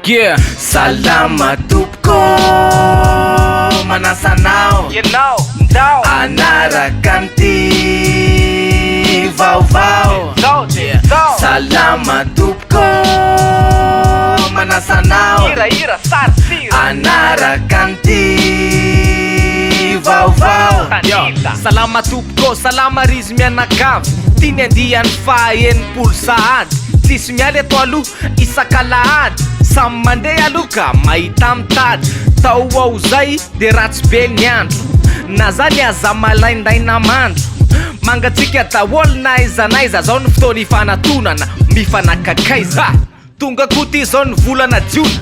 Yeah. Salama tupko manasanao Ndao anarakanti vaovao Salama tupko manasanao Ira sarsira anarakanti vaovao Salama tupko, salama rizy mianakavy Tiany andiany faha-enimpolo sahady Tsisy mialy ato aloha isan-kalahady Samy mandeha aloha ka mahita mitady Tao ao zay de ratsy be ny andro Na zany aza malaindaina mandro Mangatsika daholo na aiza Zao ny fotoana ifanatonana mifanakakaiza Tonga koty zao ny volana jiona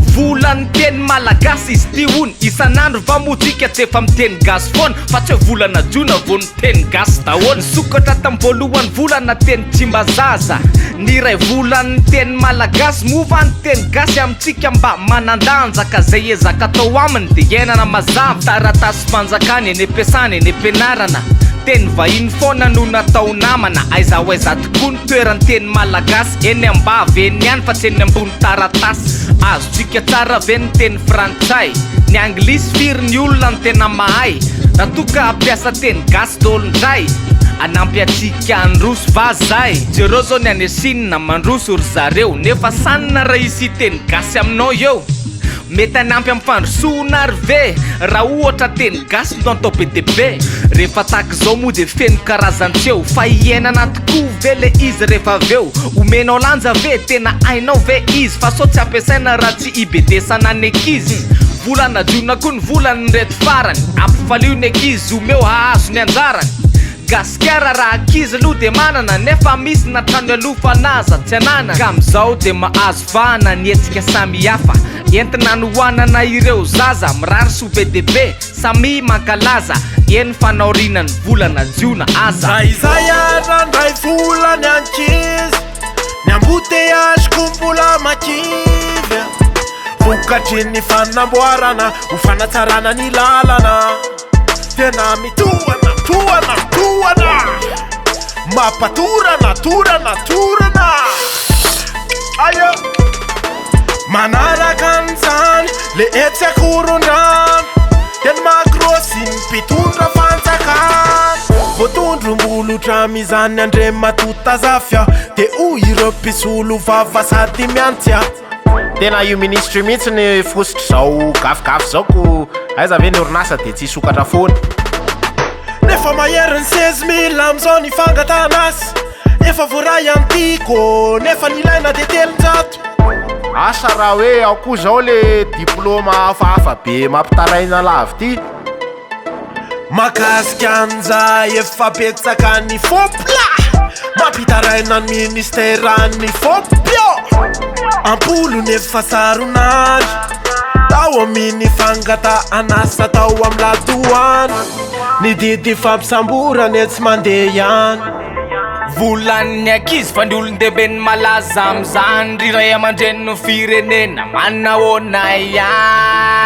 Volany teny malagasy izy ty hony Isan'andro va motsika tsy efa miteny gasy foana Fa tsy hoe volana jiona vo ny teny gasy daholo Sokatra tamboalohany volana teny Tsimbazaza Ny ray volany teny malagasy Mova ny teny gasy amitsika mba manandanjaka Zay ezaka atao aminy de iainana mazava Taratasy fanjakany eny ampiasana eny ampianarana Teny vahiny foana no natao namana Aiza ho aiza tokoa ny toerany teny malagasy Eny ambavy eny ihany fa tsy eny ambony taratasy Azotsika tsara ve ny teny frantsay Ny anglisy firy ny olona ny tena mahay Raha toka ampiasa teny gasy dolondray Anampy atsika androso vazay Jereo zao ny anesinina mandroso ry zareo Nefa sanina raha isy teny gasy aminao eo Mety anampy amin'ny fandrosona ary ve Raha ohatra teny gasy no atao be de be Rehefa taky zao moa de feno karazan-tseo Fa iainana tokoa ve le izy rehefa aveo Omenao lanja ve tena ainao ve izy Fa so tsy ampiasaina raha tsy ibedesana ny ankizy Volana jiona koa ny volany ny reto farany Ampifalio ny ankizy omeo hahazo ny anjarany Gasikara raha ankizy aloha de manana Nefa misy na trano aloha fa naza tsy anana Ka amizao de mahazo vahana ny etsika samy hafa Entina nohanana ireo zaza Mirary so be de be Samy mankalaza Eny fanaorinany volana jiona aza Zay arandray volany ankizy Ny amboteazy kombola makivy Vokatry ny fanamboarana Ho fanatsarana ny lalana Tena mitohana Mampatorana Ayo Manaraka an'izany le etsy akoron-drano Teny makrosy ny mpitondra fanjakana Voatondrom-bolotra mizany andre matota zafya De hoy ireo mpisolo vava sady miantsya Tena io ministry mihitsy ny fositry zao gafigafy zao ko Aiza ve ny orinasa de tsy sokatra foana Nefa maherin'ny 16,000 amizao ny fangatanasy Efa voray antiko Nefa nilaina de telonjato Asa raha hoe ao koa zao le diplôma hafahafa be mampitaraina lavy ty Makasika an'izay efa betsaka ny fopla Mampitaraina ny ministeran'ny fopio Ampolony efa saronandro Tao amin'ny fangata anasa tao amin'ny ladoany Ny didi fampisamborany etsy mandeha ihany Volan'ny ankizy fa ny olon-dehibe ny malaza am'izany Ry ray aman-dreny ny firenena manahoana ihany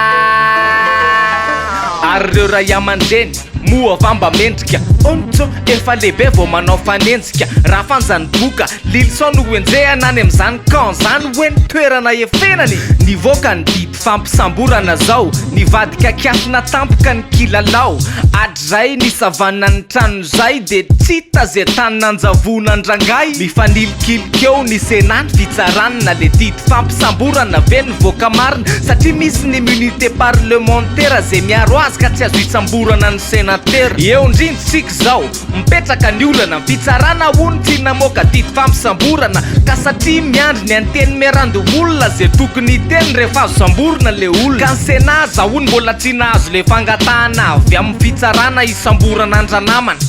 Ary reo ray aman-dreny moa vamba mendrika Ontso efa lehibe vao manao fanenjika Raha fanjany boka lilso no enjehana any am'izany kan Zany hoe ny toerana efenany Nivoaka ny didy fampisamborana zao Nivadika kiafina tampoka ny kilalao Adray ny savana ny trano zay De tsita ze tany nanjavona ndrangay Mifanilikilikeo ny senany fitsaranina Le didy fampisamborana ve nivoaka marina Satria misy ny immunité parlementaire Ze miaro azy ka tsy azo itsamborana ny senateur Eo ndrintsika zao mipetraka ny olana Fitsarana hony tsy namoaka didy fampisamborana Ka satria miandry ny anteny miarando olona Ze tokony teny rehefa azo samborana le olona Ka ny sena zahony mbola tsy nahazo le fangatahana Avy amin'ny fitsarana isamborana andranamana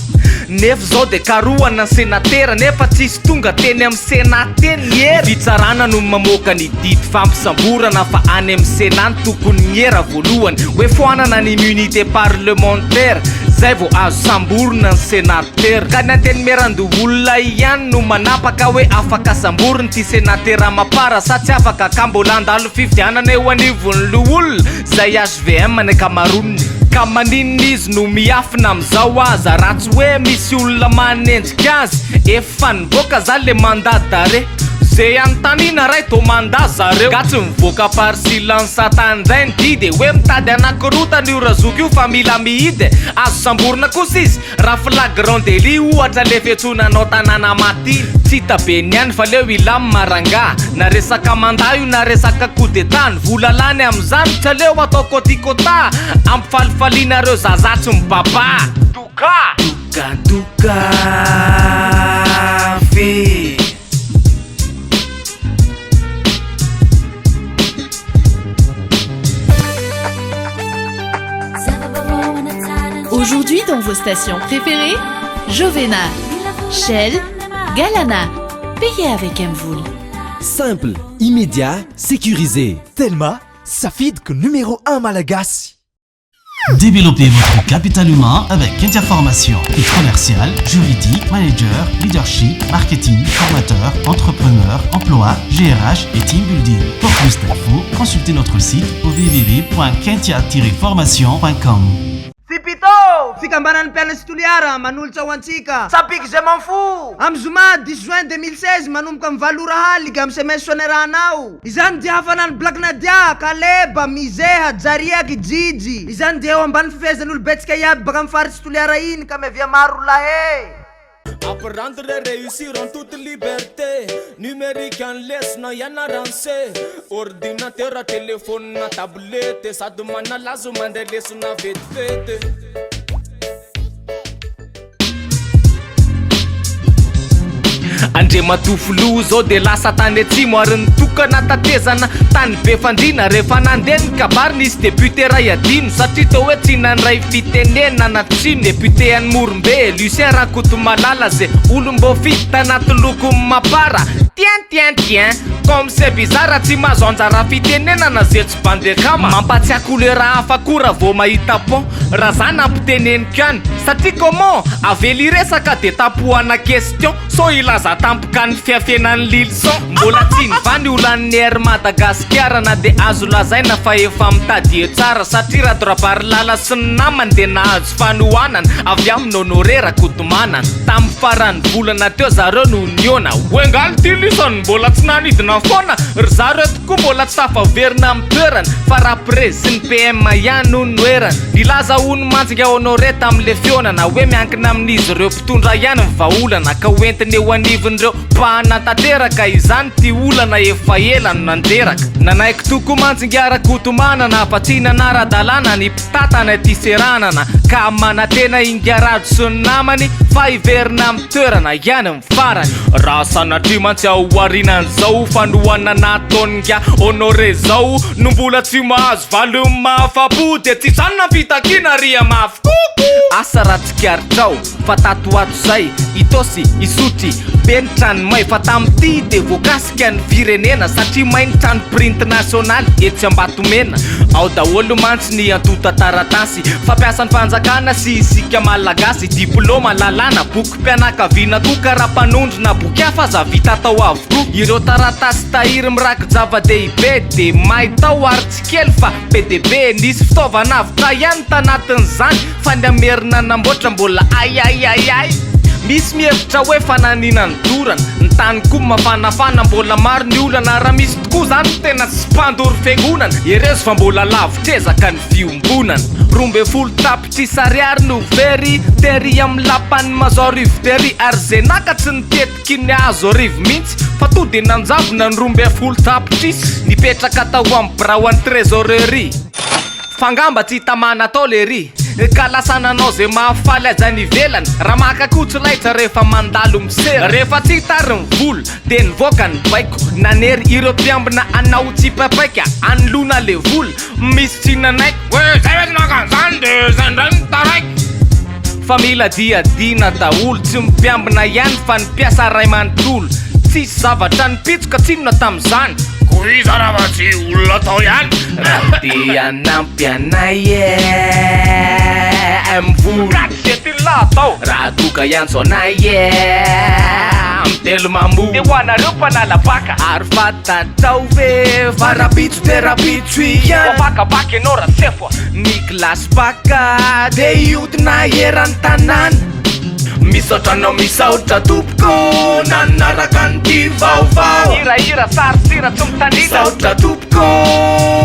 Nefa zao de karohana ny senatera Nefa tsisy tonga teny amin'ny sena teny era Fitsarana no mamoaka ny didy fampisamborana Fa any amin'ny sena ny tokony niera voalohany Hoe foanana ny immunité parlementaire Zay vo azo samborina ny senateur Ka ny anteny merando olona ihany no manapaka Hoe afaka samboriny ty senatera mapara Sa tsy afaka ka mbola andalo fividianana eo anivony loolona Zay HVM ny kamaroniny Ka maninona izy no miafina am'izao aza Raha tsy hoe misy olona manenjika azy Efa nivoaka zany le mandat d'arrêt zay antanina ray tomanda zareo ka tsy mivoaka parsilan satanjay ny didy hoe mitady anankirotany io razoky io fa mila mihidy azo samborina kosa izy raha flagrant délit ohatra le fiantsonanao tanàna matiny tsy hitabe niany fa leo ilamy maranga na resaka manda io na resaka coup d'état ny volalany am'izany tsaleo atao kotikota ampifalifalianareo zazatsy mibaba Duka fi Aujourd'hui dans vos stations préférées, Jovena, Shell, Galana. Payez avec Mvoul. Simple, immédiat, sécurisé. Telma, Safid que numéro 1 Malagasy. Développez votre capital humain avec interformation et commercial, juridique, manager, leadership, marketing, formateur, entrepreneur, emploi, GRH et team building. Pour plus d'infos, consultez notre site au www.kentia-formation.com. Sipito! Fikambanan'ny mpianatry toliara manolotra ho antsika. Sapiky je m'en fous. Am zoma 10 juin 2016 manomboka amin'ny valora liga amin'ny semestre soneranao. Izany dia hafanany Black Nadia, Kaleba, Mizeha, Jariaky, Jiji. Izany dia eo ambany fifehezan'olo betsika iaby baka amin'ny faritsy toliara iny ka mevia maro lahe. Apprendre et réussir en toute liberté. Numérique en laisse, non y'en a rancé. Ordinateur, téléphone, tablette. Ça demande à la zoom de laisse na vete. andre matofolo zao de lasa tany atsimo ary nitokana tatezana tany be fandrina rehefa nandeha ny kabary nisy député ray adino satria tao hoe tsy nanray fitenena na tsino député any Morombe Lucien Rakotomalala zay olom-bo fity tanaty loko mapara tiens comme c'est bizarre tsy mahazo anjara fitenenana zay tsy bandekama mampatsiaka couleur hafa koa vo mahita pont raha zany ampiteneniko any satria comment avely resaka de tapohana question so ilaza tampoka ny fiafenan'ny lilson mbola tsy nivany olan'ny air Madagasikara na de azo lazaina fa efa mitady tsara satria raha dorabary lala sy ny namany de nahazo fanohanana avy amin'ny honoré Rakotomanana tamin'ny farany volana teo zareo no niona oengaly ty lisany mbola tsy nanidina fona ry zareo tokoa mbola tsy tafaverina amin'ny toerana fa raha président PM ihany no noerana nilaza ono manjiga honoré tamin'le fionana hoe miankina amin'izy ireo mpitondra ihany mivaolana ka hoentiny eo anivin'ireo mpanatanteraka izany ty olana efa ela no nanderaka nanaiko toko manjiga Rakotomanana fa tsy nanara-dalàna ny mpitatana ty seranana ka manatena ingarado sy ny namany fa iverina amin'ny toerana ihany mifarany raha sanatria mantsy ao arinan'izao fanohana nataonga honoré zao no mbola tsy mahazo valy mahafapo de tsy zany nampitakiana ria mafy asa raha tsy kiaritrao fa tato ato zay itosy isotry benitrany may fa tamity de voakasika ny firenena satria mainitrany prix international etsy Ambatomena ao daholo mantsy ny antota taratasy fampiasan'ny fanjakana sy isika malagasy diplôma lalàna boky mpianakaviana koa karaha-mpanondrona boky hafa za vita atao avokoa ireo taratasy tahiry miraky zava-dehibe de may tao ary tsy kely fa PDB nisy fitaovana avoka ihany tanatin'izany fa ny amerina namboatra mbola ay misy mihevitra hoe fananina ny dorana ny tany koa mafanafana mbola maro ny olana raha misy tokoa zany tena tsy mpandory fiangonana erezo fa mbola lavitrezaka ny fiombonana 12 tapitry sariary no very tery amin'ny lapany mazorivo tery ary zenaka tsy nitetiky ny azo arivo mihitsy fa to de nanjavona ny 12 tapitrisy nipetraka tao amin'ny braoan'ny trésorerie fangamba tsy hitamana atao le ry ka lasananao zay mahafaly ajany ivelany raha makakotsy laitra rehefa mandalo misera rehefa tsy hitary ny vola de nivoaka ny baiko nanery ireo mpiambina anao tsy papaika anolona le vola misy tsy nanaiko hoe zay hoe nakan'izany de zay ndray mitaraiky fa mila diadina daholo tsy mpiambina ihany fa ny mpiasa ray manontolo tsisy zavatra nipitsoka tsinona tamin'izany iza raha tsy olona tao ihany dia nampy anay mvoly de ty latao raha toka ihany zao anay mitelo mambo de hoanareo mpanalabaka ary fatatrao ve farapitso de rapitso ihany bakabaka ianao raha sefoa ny klasy baka de iodina eran'ny tanàna misaotranao misaotra tompoko nanaraka nyty vaovao mihirahira sary sira tsy mitanitra saotra tompoko